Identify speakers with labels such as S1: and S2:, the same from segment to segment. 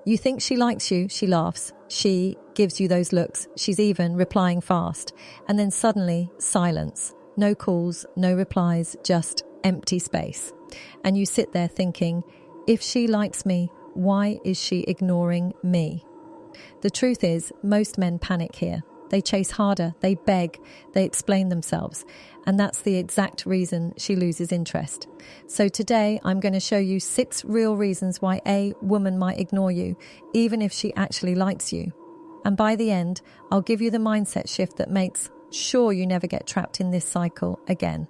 S1: You think she likes you, she laughs. She gives you those looks. She's even replying fast. And then suddenly, silence. No calls, no replies, just empty space. And you sit there thinking, if she likes me, why is she ignoring me? The truth is, most men panic here. They chase harder, they beg, they explain themselves. And that's the exact reason she loses interest. So today, I'm going to show you 6 real reasons why a woman might ignore you, even if she actually likes you. And by the end, I'll give you the mindset shift that makes sure you never get trapped in this cycle again.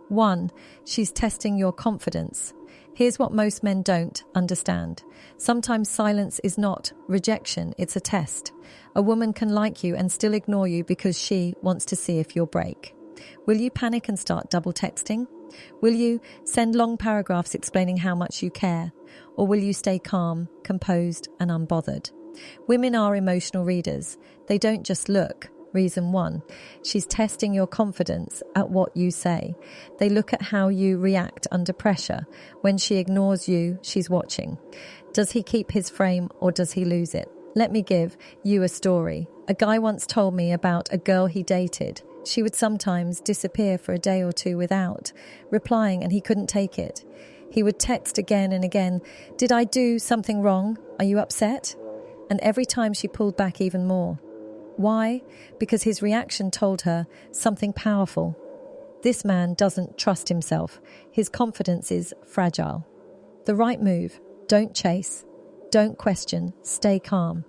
S1: 1. She's testing your confidence. Here's what most men don't understand. Sometimes silence is not rejection, it's a test. A woman can like you and still ignore you because she wants to see if you'll break. Will you panic and start double texting? Will you send long paragraphs explaining how much you care? Or will you stay calm, composed, and unbothered? Women are emotional readers. They don't just look. Reason 1, she's testing your confidence at what you say. They look at how you react under pressure. When she ignores you, she's watching. Does he keep his frame or does he lose it? Let me give you a story. A guy once told me about a girl he dated. She would sometimes disappear for a day or two without replying, and he couldn't take it. He would text again and again, "Did I do something wrong? Are you upset?" And every time she pulled back even more. Why? Because his reaction told her something powerful. This man doesn't trust himself. His confidence is fragile. The right move: don't chase, don't question, stay calm.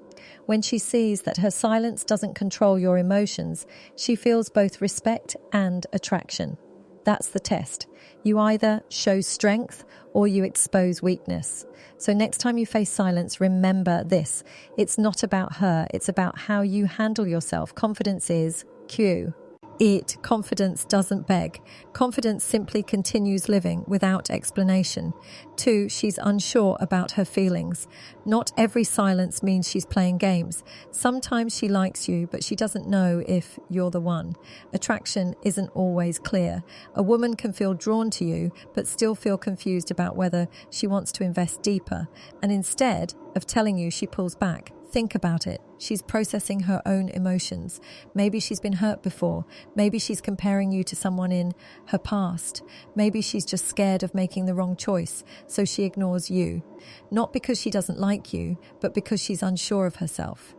S1: When she sees that her silence doesn't control your emotions, she feels both respect and attraction. That's the test. You either show strength or you expose weakness. So next time you face silence, remember this. It's not about her. It's about how you handle yourself. Confidence is Q. Confidence doesn't beg. Confidence simply continues living without explanation. 2, she's unsure about her feelings. Not every silence means she's playing games. Sometimes she likes you, but she doesn't know if you're the one. Attraction isn't always clear. A woman can feel drawn to you, but still feel confused about whether she wants to invest deeper. And instead of telling you, she pulls back. Think about it. She's processing her own emotions. Maybe she's been hurt before. Maybe she's comparing you to someone in her past. Maybe she's just scared of making the wrong choice, so she ignores you. Not because she doesn't like you, but because she's unsure of herself.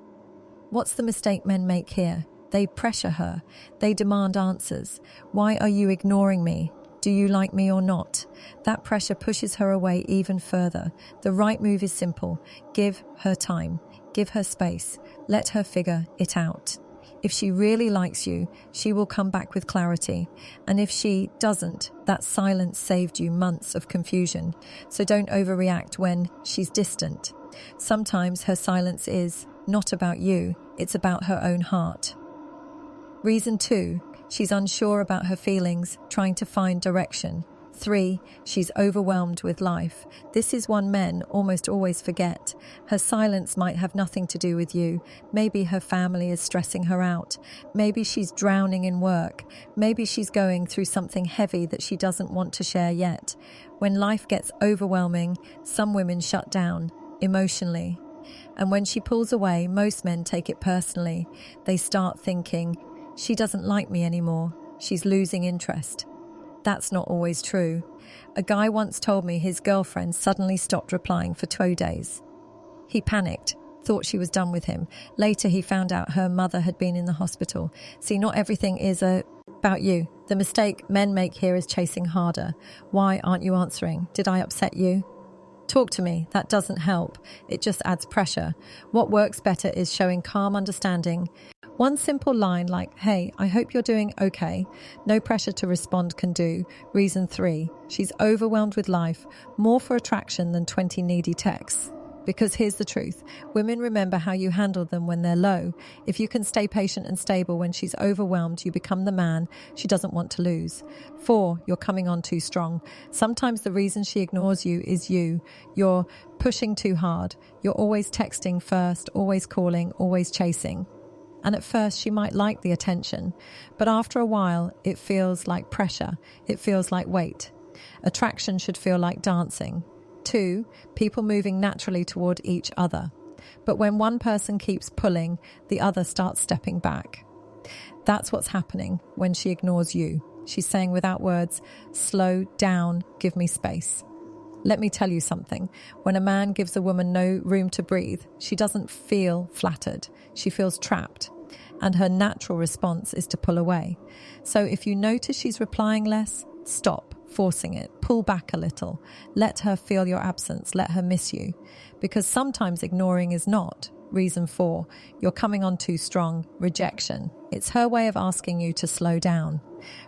S1: What's the mistake men make here? They pressure her. They demand answers. Why are you ignoring me? Do you like me or not? That pressure pushes her away even further. The right move is simple. Give her time. Give her space. Let her figure it out. If she really likes you, she will come back with clarity. And if she doesn't, that silence saved you months of confusion. So don't overreact when she's distant. Sometimes her silence is not about you. It's about her own heart. Reason 2, she's unsure about her feelings, trying to find direction. 3, she's overwhelmed with life. This is one men almost always forget. Her silence might have nothing to do with you. Maybe her family is stressing her out. Maybe she's drowning in work. Maybe she's going through something heavy that she doesn't want to share yet. When life gets overwhelming, some women shut down emotionally. And when she pulls away, most men take it personally. They start thinking, she doesn't like me anymore. She's losing interest. That's not always true. A guy once told me his girlfriend suddenly stopped replying for 2 days. He panicked, thought she was done with him. Later, he found out her mother had been in the hospital. See, not everything is about you. The mistake men make here is chasing harder. Why aren't you answering? Did I upset you? Talk to me. That doesn't help. It just adds pressure. What works better is showing calm understanding. One simple line like, "Hey, I hope you're doing okay." No pressure to respond can do. Reason 3, she's overwhelmed with life, more for attraction than 20 needy texts. Because here's the truth. Women remember how you handled them when they're low. If you can stay patient and stable when she's overwhelmed, you become the man she doesn't want to lose. 4, you're coming on too strong. Sometimes the reason she ignores you is you. You're pushing too hard. You're always texting first, always calling, always chasing. And at first she might like the attention, but after a while it feels like pressure. It feels like weight. Attraction should feel like dancing. 2, people moving naturally toward each other. But when one person keeps pulling, the other starts stepping back. That's what's happening when she ignores you. She's saying without words, slow down, give me space. Let me tell you something. When a man gives a woman no room to breathe, she doesn't feel flattered. She feels trapped. And her natural response is to pull away. So if you notice she's replying less, stop forcing it. Pull back a little. Let her feel your absence. Let her miss you. Because sometimes ignoring is not. Reason 4, you're coming on too strong. Rejection. It's her way of asking you to slow down.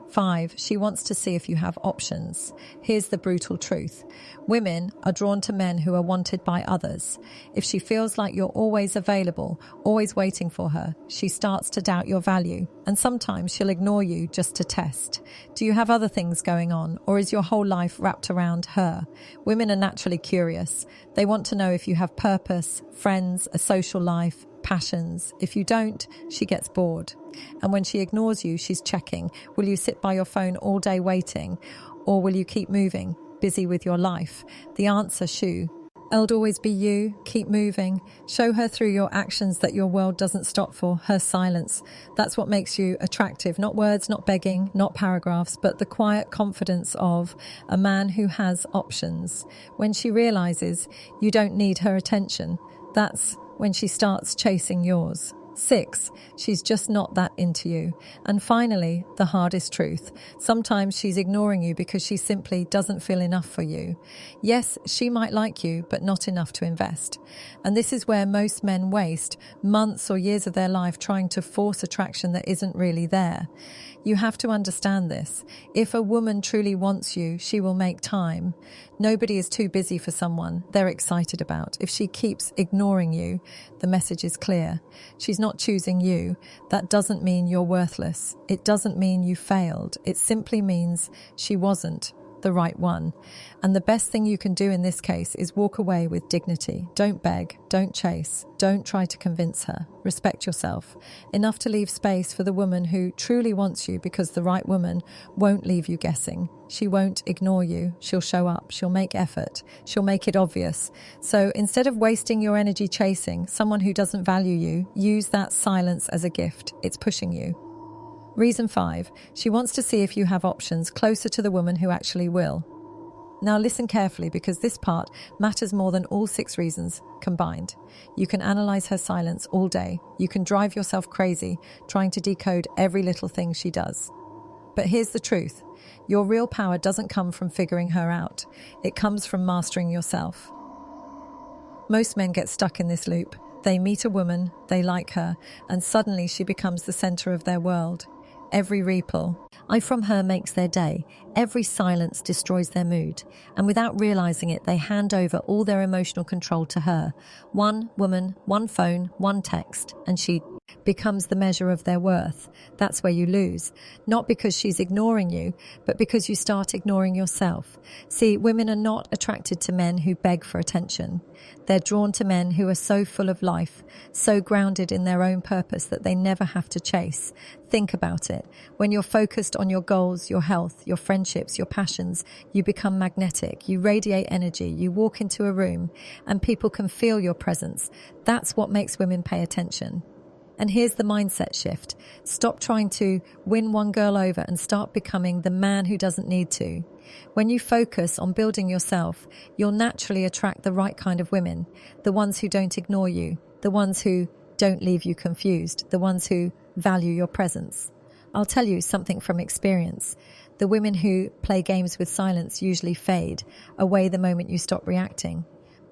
S1: 5, she wants to see if you have options. Here's the brutal truth. Women are drawn to men who are wanted by others. If she feels like you're always available, always waiting for her, she starts to doubt your value. And sometimes she'll ignore you just to test. Do you have other things going on, or is your whole life wrapped around her? Women are naturally curious. They want to know if you have purpose, friends, a social life, passions. If you don't, she gets bored. And when she ignores you, she's checking. Will you sit by your phone all day waiting? Or will you keep moving, busy with your life? The answer, Shu. It'll always be you. Keep moving. Show her through your actions that your world doesn't stop for her silence. That's what makes you attractive. Not words, not begging, not paragraphs, but the quiet confidence of a man who has options. When she realizes you don't need her attention, that's when she starts chasing yours. 6, she's just not that into you. And finally, the hardest truth. Sometimes she's ignoring you because she simply doesn't feel enough for you. Yes, she might like you, but not enough to invest. And this is where most men waste months or years of their life trying to force attraction that isn't really there. You have to understand this. If a woman truly wants you, she will make time. Nobody is too busy for someone they're excited about. If she keeps ignoring you, the message is clear. She's not choosing you. That doesn't mean you're worthless. It doesn't mean you failed. It simply means she wasn't the right one. And the best thing you can do in this case is walk away with dignity. Don't beg, don't chase, don't try to convince her. Respect yourself. Enough to leave space for the woman who truly wants you, because the right woman won't leave you guessing. She won't ignore you. She'll show up. She'll make effort. She'll make it obvious. So instead of wasting your energy chasing someone who doesn't value you, use that silence as a gift. It's pushing you. Reason 5, she wants to see if you have options closer to the woman who actually will. Now listen carefully, because this part matters more than all 6 reasons combined. You can analyze her silence all day. You can drive yourself crazy trying to decode every little thing she does. But here's the truth. Your real power doesn't come from figuring her out. It comes from mastering yourself. Most men get stuck in this loop. They meet a woman, they like her, and suddenly she becomes the center of their world. Every ripple from her makes their day. Every silence destroys their mood. And without realizing it, they hand over all their emotional control to her. One woman, one phone, one text, and she becomes the measure of their worth. That's where you lose. Not because she's ignoring you, but because you start ignoring yourself. See, women are not attracted to men who beg for attention. They're drawn to men who are so full of life, so grounded in their own purpose that they never have to chase. Think about it. When you're focused on your goals, your health, your friendships, your passions, you become magnetic. You radiate energy. You walk into a room and people can feel your presence. That's what makes women pay attention. And here's the mindset shift. Stop trying to win one girl over and start becoming the man who doesn't need to. When you focus on building yourself, you'll naturally attract the right kind of women, the ones who don't ignore you, the ones who don't leave you confused, the ones who value your presence. I'll tell you something from experience. The women who play games with silence usually fade away the moment you stop reacting.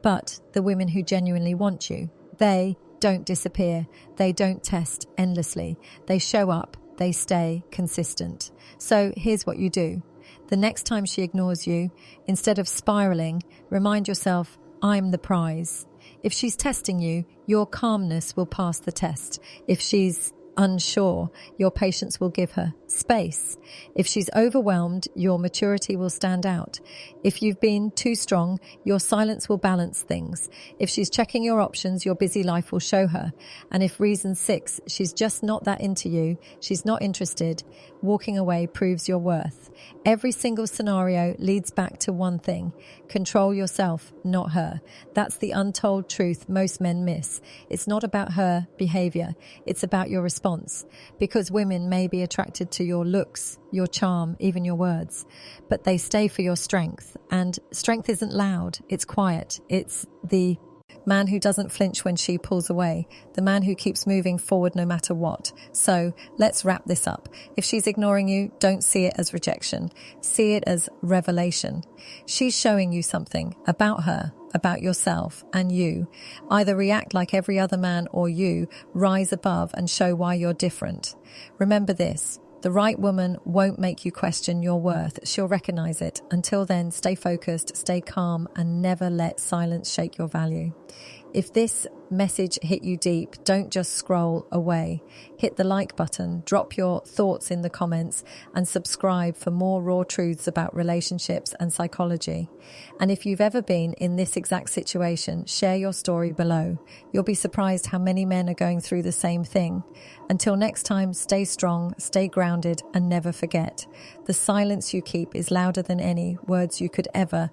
S1: But the women who genuinely want you, they don't disappear. They don't test endlessly. They show up. They stay consistent. So here's what you do. The next time she ignores you, instead of spiraling, remind yourself, I'm the prize. If she's testing you, your calmness will pass the test. If she's unsure, your patience will give her space. If she's overwhelmed, your maturity will stand out. If you've been too strong, your silence will balance things. If she's checking your options, your busy life will show her. And if reason 6, she's just not that into you, she's not interested, walking away proves your worth. Every single scenario leads back to one thing: control yourself, not her. That's the untold truth most men miss. It's not about her behavior, it's about your response. Because women may be attracted to your looks, your charm, even your words, but they stay for your strength. And strength isn't loud, it's quiet. It's the man who doesn't flinch when she pulls away, the man who keeps moving forward no matter what. So let's wrap this up. If she's ignoring you, don't see it as rejection. See it as revelation. She's showing you something about her, about yourself and you. Either react like every other man, or you rise above and show why you're different. Remember this: the right woman won't make you question your worth. She'll recognize it. Until then, stay focused, stay calm, and never let silence shake your value. If this message hit you deep, don't just scroll away. Hit the like button, drop your thoughts in the comments, and subscribe for more raw truths about relationships and psychology. And if you've ever been in this exact situation, share your story below. You'll be surprised how many men are going through the same thing. Until next time, stay strong, stay grounded, and never forget: the silence you keep is louder than any words you could ever